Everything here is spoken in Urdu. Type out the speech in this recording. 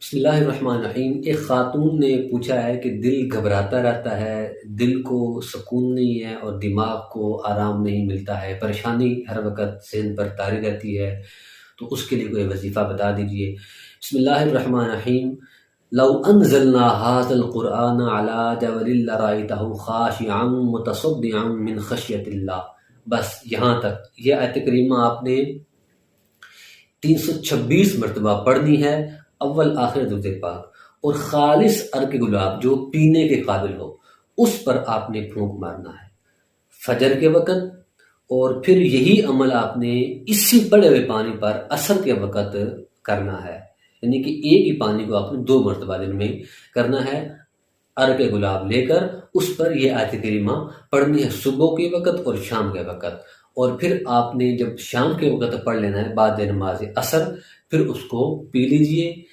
بسم اللہ الرحمن الرحیم۔ ایک خاتون نے پوچھا ہے کہ دل گھبراتا رہتا ہے، دل کو سکون نہیں ہے اور دماغ کو آرام نہیں ملتا ہے، پریشانی ہر وقت ذہن پر طاری رہتی ہے، تو اس کے لیے کوئی وظیفہ بتا دیجئے۔ بسم اللہ الرحمن الرحیم۔ لو انزلنا هذا القرآن على جبل لرأيته خاشعا متصدعا من خشیت اللہ۔ بس یہاں تک یہ آیت کریمہ آپ نے 326 مرتبہ پڑھنی ہے، اول آخر درود پاک، اور خالص عرق گلاب جو پینے کے قابل ہو اس پر آپ نے پھونک مارنا ہے فجر کے وقت، اور پھر یہی عمل آپ نے اسی پڑے ہوئے پانی پر عصر کے وقت کرنا ہے، یعنی کہ ایک ہی پانی کو آپ نے 2 مرتبہ دن میں کرنا ہے، عرق گلاب لے کر اس پر یہ آیت کریمہ پڑھنی ہے صبح کے وقت اور شام کے وقت، اور پھر آپ نے جب شام کے وقت پڑھ لینا ہے بعد نماز عصر، پھر اس کو پی لیجئے۔